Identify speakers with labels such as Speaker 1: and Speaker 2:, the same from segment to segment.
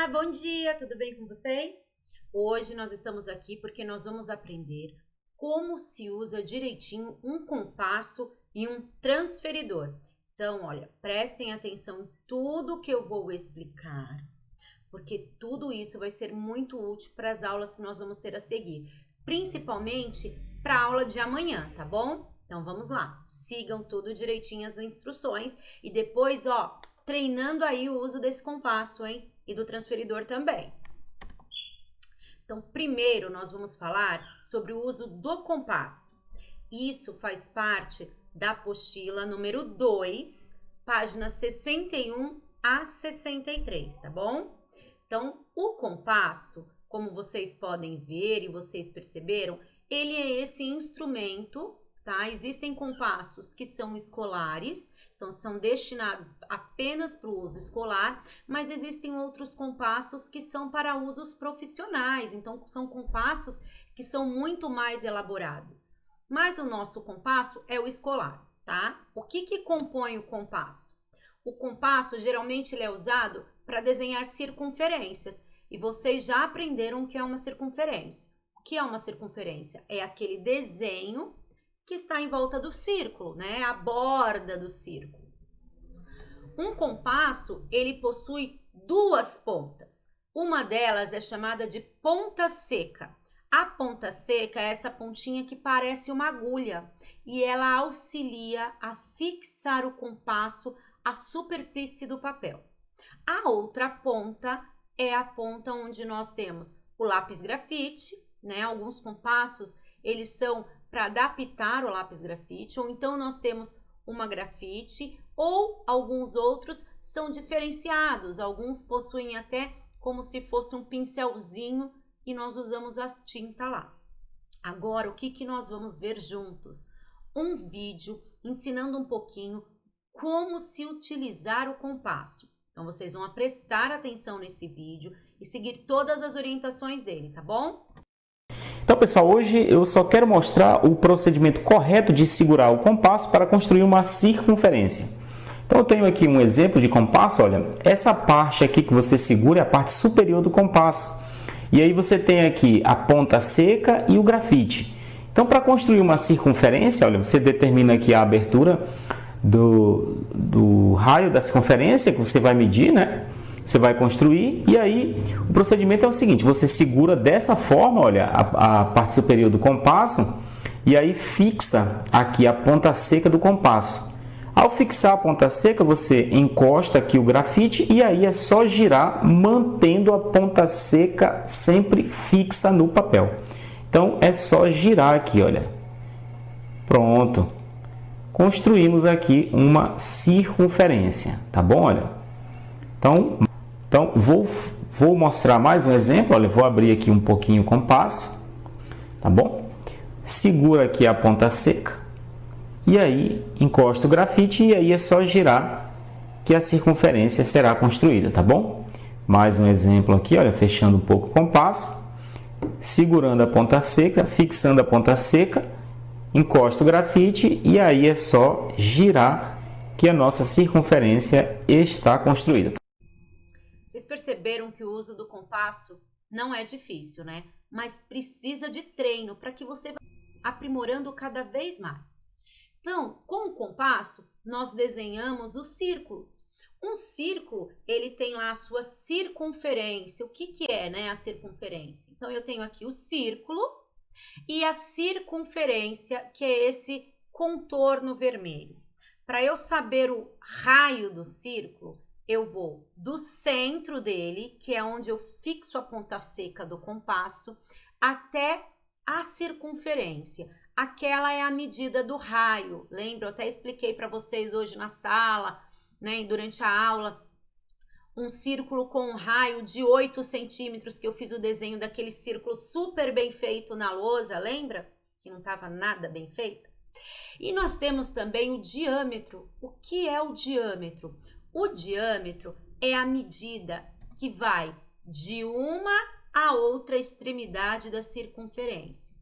Speaker 1: Olá, bom dia, tudo bem com vocês? Hoje nós estamos aqui porque nós vamos aprender como se usa direitinho um compasso e um transferidor. Então, olha, prestem atenção em tudo que eu vou explicar, porque tudo isso vai ser muito útil para as aulas que nós vamos ter a seguir, principalmente para a aula de amanhã, tá bom? Então vamos lá, sigam tudo direitinho as instruções e depois, ó, treinando aí o uso desse compasso, hein? E do transferidor também. Então, primeiro nós vamos falar sobre o uso do compasso. Isso faz parte da apostila número 2, páginas 61 a 63, tá bom? Então, o compasso, como vocês podem ver e vocês perceberam, ele é esse instrumento, tá? Existem compassos que são escolares, então são destinados apenas para o uso escolar, mas existem outros compassos que são para usos profissionais, então são compassos que são muito mais elaborados. Mas o nosso compasso é o escolar, tá? O que compõe o compasso? O compasso geralmente ele é usado para desenhar circunferências, e vocês já aprenderam o que é uma circunferência. O que é uma circunferência? É aquele desenho que está em volta do círculo, né? A borda do círculo. Um compasso, ele possui duas pontas. Uma delas é chamada de ponta seca. A ponta seca é essa pontinha que parece uma agulha e ela auxilia a fixar o compasso à superfície do papel. A outra ponta é a ponta onde nós temos o lápis grafite, né? Alguns compassos, eles são para adaptar o lápis grafite, ou então nós temos uma grafite, ou alguns outros são diferenciados, alguns possuem até como se fosse um pincelzinho e nós usamos a tinta lá. Agora, o que nós vamos ver juntos? Um vídeo ensinando um pouquinho como se utilizar o compasso. Então, vocês vão prestar atenção nesse vídeo e seguir todas as orientações dele, tá bom?
Speaker 2: Então, pessoal, hoje eu só quero mostrar o procedimento correto de segurar o compasso para construir uma circunferência. Então, eu tenho aqui um exemplo de compasso, olha, essa parte aqui que você segura é a parte superior do compasso. E aí você tem aqui a ponta seca e o grafite. Então, para construir uma circunferência, olha, você determina aqui a abertura do raio da circunferência que você vai medir, né? Você vai construir e aí o procedimento é o seguinte, você segura dessa forma, olha, a parte superior do compasso e aí fixa aqui a ponta seca do compasso. Ao fixar a ponta seca, você encosta aqui o grafite e aí é só girar, mantendo a ponta seca sempre fixa no papel. Então, é só girar aqui, olha. Pronto. Construímos aqui uma circunferência, tá bom? Olha. Então, vou mostrar mais um exemplo. Olha, vou abrir aqui um pouquinho o compasso, tá bom? Segura aqui a ponta seca e aí encosta o grafite e aí é só girar que a circunferência será construída, tá bom? Mais um exemplo aqui, olha, fechando um pouco o compasso, segurando a ponta seca, fixando a ponta seca, encosta o grafite e aí é só girar que a nossa circunferência está construída.
Speaker 1: Vocês perceberam que o uso do compasso não é difícil, né? Mas precisa de treino para que você vá aprimorando cada vez mais. Então, com o compasso, nós desenhamos os círculos. Um círculo, ele tem lá a sua circunferência. O que é, né, a circunferência? Então, eu tenho aqui o círculo e a circunferência, que é esse contorno vermelho. Para eu saber o raio do círculo, eu vou do centro dele, que é onde eu fixo a ponta seca do compasso, até a circunferência. Aquela é a medida do raio. Lembra? Eu até expliquei para vocês hoje na sala, né, durante a aula, um círculo com um raio de 8 centímetros, que eu fiz o desenho daquele círculo super bem feito na lousa, lembra? Que não estava nada bem feito. E nós temos também o diâmetro. O que é o diâmetro? O diâmetro é a medida que vai de uma a outra extremidade da circunferência,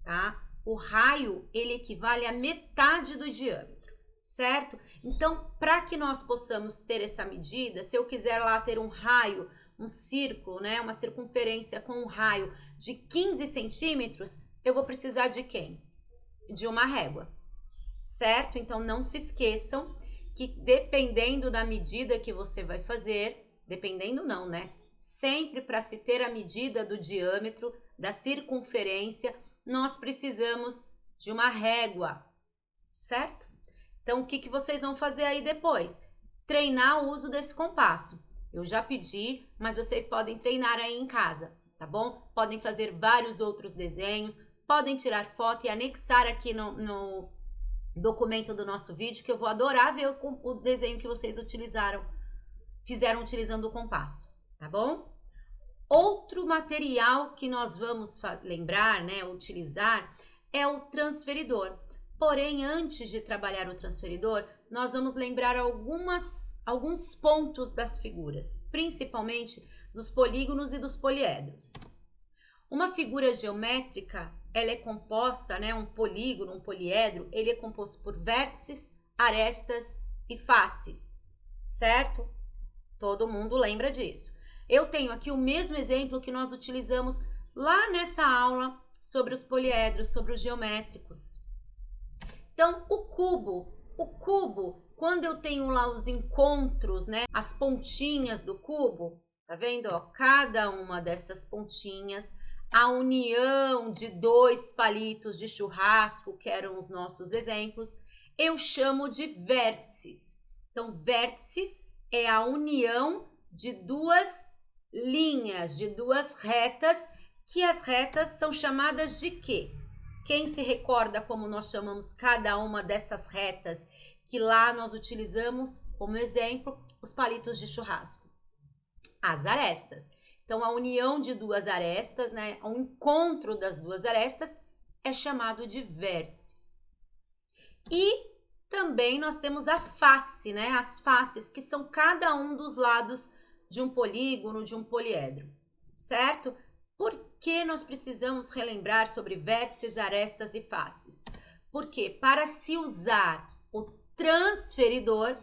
Speaker 1: tá? O raio, ele equivale à metade do diâmetro, certo? Então, para que nós possamos ter essa medida, se eu quiser lá ter um raio um círculo, né, uma circunferência com um raio de 15 centímetros, eu vou precisar de quem? De uma régua, certo? Então, não se esqueçam que dependendo da medida que você vai fazer, dependendo não, né? Sempre para se ter a medida do diâmetro, da circunferência, nós precisamos de uma régua, certo? Então, o que vocês vão fazer aí depois? Treinar o uso desse compasso. Eu já pedi, mas vocês podem treinar aí em casa, tá bom? Podem fazer vários outros desenhos, podem tirar foto e anexar aqui no documento do nosso vídeo, que eu vou adorar ver o desenho que vocês fizeram utilizando o compasso, tá bom? Outro material que nós vamos lembrar, né, utilizar, é o transferidor. Porém, antes de trabalhar o transferidor, nós vamos lembrar alguns pontos das figuras, principalmente dos polígonos e dos poliedros. Uma figura geométrica, ela é composta, né, um polígono, um poliedro, ele é composto por vértices, arestas e faces, certo? Todo mundo lembra disso. Eu tenho aqui o mesmo exemplo que nós utilizamos lá nessa aula sobre os poliedros, sobre os geométricos. Então, o cubo, quando eu tenho lá os encontros, né, as pontinhas do cubo, tá vendo? Ó, cada uma dessas pontinhas, a união de dois palitos de churrasco, que eram os nossos exemplos, eu chamo de vértices. Então, vértices é a união de duas linhas, de duas retas, que as retas são chamadas de quê? Quem se recorda como nós chamamos cada uma dessas retas, que lá nós utilizamos como exemplo os palitos de churrasco? As arestas. Então, a união de duas arestas, né, o encontro das duas arestas é chamado de vértices. E também nós temos a face, né, as faces, que são cada um dos lados de um polígono, de um poliedro, certo? Por que nós precisamos relembrar sobre vértices, arestas e faces? Porque para se usar o transferidor,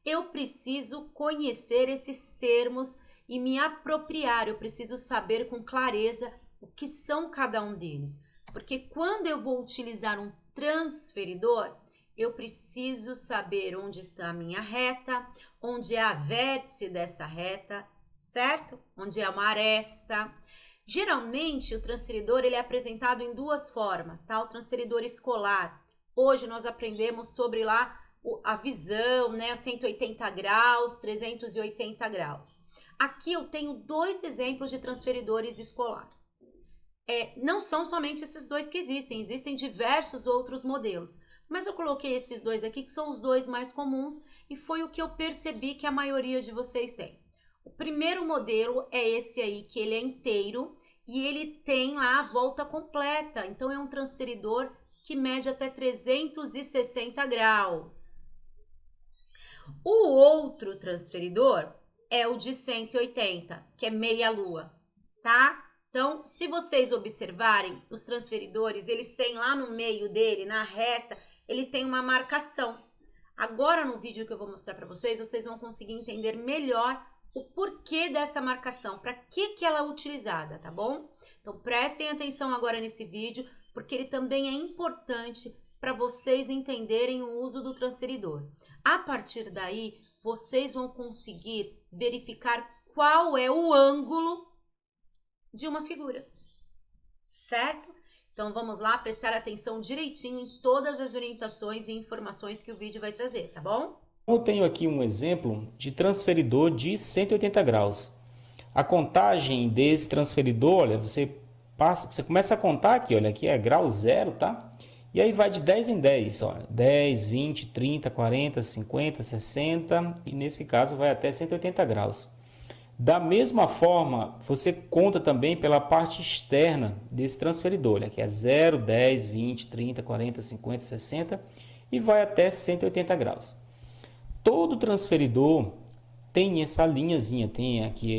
Speaker 1: eu preciso conhecer esses termos e me apropriar, eu preciso saber com clareza o que são cada um deles. Porque quando eu vou utilizar um transferidor, eu preciso saber onde está a minha reta, onde é a vértice dessa reta, certo? Onde é uma aresta. Geralmente, o transferidor ele é apresentado em duas formas, tá? O transferidor escolar. Hoje nós aprendemos sobre lá a visão, né? 180 graus, 380 graus. Aqui eu tenho dois exemplos de transferidores escolar. Não são somente esses dois que existem diversos outros modelos. Mas eu coloquei esses dois aqui, que são os dois mais comuns, e foi o que eu percebi que a maioria de vocês tem. O primeiro modelo é esse aí, que ele é inteiro, e ele tem lá a volta completa. Então, é um transferidor que mede até 360 graus. O outro transferidor é o de 180, que é meia lua, tá? Então, se vocês observarem, os transferidores, eles têm lá no meio dele, na reta, ele tem uma marcação. Agora, no vídeo que eu vou mostrar para vocês, vocês vão conseguir entender melhor o porquê dessa marcação, para que ela é utilizada, tá bom? Então, prestem atenção agora nesse vídeo, porque ele também é importante para vocês entenderem o uso do transferidor. A partir daí, vocês vão conseguir verificar qual é o ângulo de uma figura, certo? Então, vamos lá prestar atenção direitinho em todas as orientações e informações que o vídeo vai trazer, tá bom?
Speaker 2: Eu tenho aqui um exemplo de transferidor de 180 graus. A contagem desse transferidor, olha, você começa a contar aqui, olha, aqui é grau zero, tá? E aí vai de 10 em 10, ó, 10, 20, 30, 40, 50, 60 e nesse caso vai até 180 graus. Da mesma forma, você conta também pela parte externa desse transferidor, olha, que é 0, 10, 20, 30, 40, 50, 60 e vai até 180 graus. Todo transferidor tem essa linhazinha, tem aqui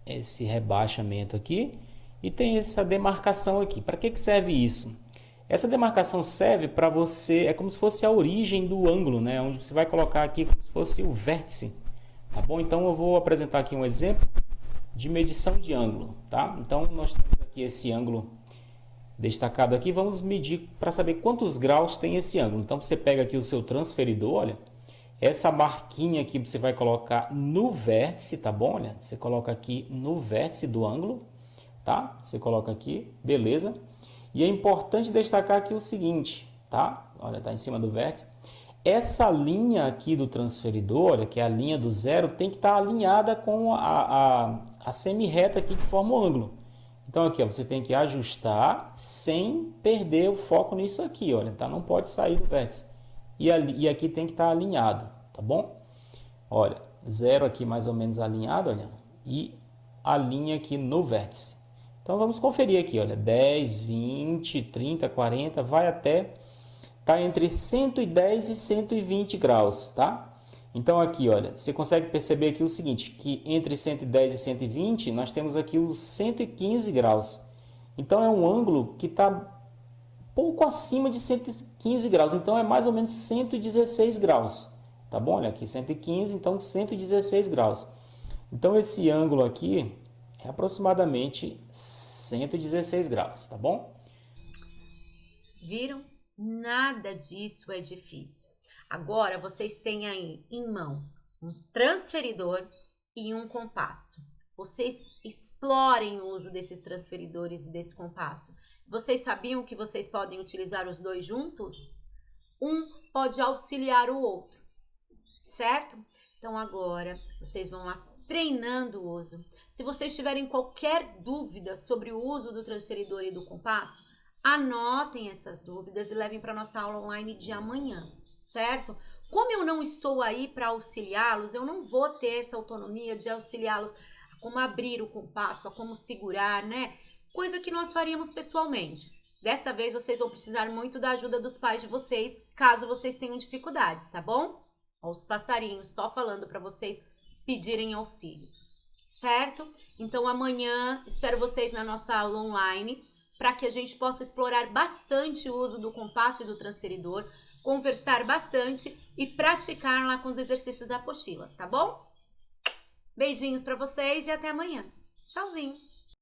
Speaker 2: esse rebaixamento aqui e tem essa demarcação aqui. Para que serve isso? Essa demarcação serve para você, é como se fosse a origem do ângulo, né? Onde você vai colocar aqui como se fosse o vértice tá bom? Então eu vou apresentar aqui um exemplo de medição de ângulo, tá? Então nós temos aqui esse ângulo destacado aqui, vamos medir para saber quantos graus tem esse ângulo. Então você pega aqui o seu transferidor, olha, essa marquinha aqui você vai colocar no vértice, tá bom? Olha, você coloca aqui no vértice do ângulo, tá? Você coloca aqui, beleza? E é importante destacar aqui o seguinte, tá? Olha, tá em cima do vértice. Essa linha aqui do transferidor, olha, que é a linha do zero, tem que estar alinhada com a semi-reta aqui que forma o ângulo. Então aqui, ó, você tem que ajustar sem perder o foco nisso aqui, olha, tá? Não pode sair do vértice. E aqui tem que estar alinhado, tá bom? Olha, zero aqui mais ou menos alinhado, olha, e a linha aqui no vértice. Então vamos conferir aqui, olha, 10, 20, 30, 40, vai até, tá entre 110 e 120 graus, tá? Então aqui, olha, você consegue perceber aqui o seguinte, que entre 110 e 120 nós temos aqui os 115 graus. Então é um ângulo que está pouco acima de 115 graus, então é mais ou menos 116 graus, tá bom? Olha aqui, 115, então 116 graus. Então esse ângulo aqui é aproximadamente 116 graus, tá bom?
Speaker 1: Viram? Nada disso é difícil. Agora vocês têm aí em mãos um transferidor e um compasso. Vocês explorem o uso desses transferidores e desse compasso. Vocês sabiam que vocês podem utilizar os dois juntos? Um pode auxiliar o outro, certo? Então agora vocês vão lá treinando o uso. Se vocês tiverem qualquer dúvida sobre o uso do transferidor e do compasso, anotem essas dúvidas e levem para a nossa aula online de amanhã, certo? Como eu não estou aí para auxiliá-los, eu não vou ter essa autonomia de auxiliá-los a como abrir o compasso, a como segurar, né? Coisa que nós faríamos pessoalmente. Dessa vez vocês vão precisar muito da ajuda dos pais de vocês, caso vocês tenham dificuldades, tá bom? Ó, os passarinhos só falando para vocês pedirem auxílio, certo? Então amanhã espero vocês na nossa aula online, para que a gente possa explorar bastante o uso do compasso e do transferidor, conversar bastante e praticar lá com os exercícios da apostila, tá bom? Beijinhos para vocês e até amanhã. Tchauzinho!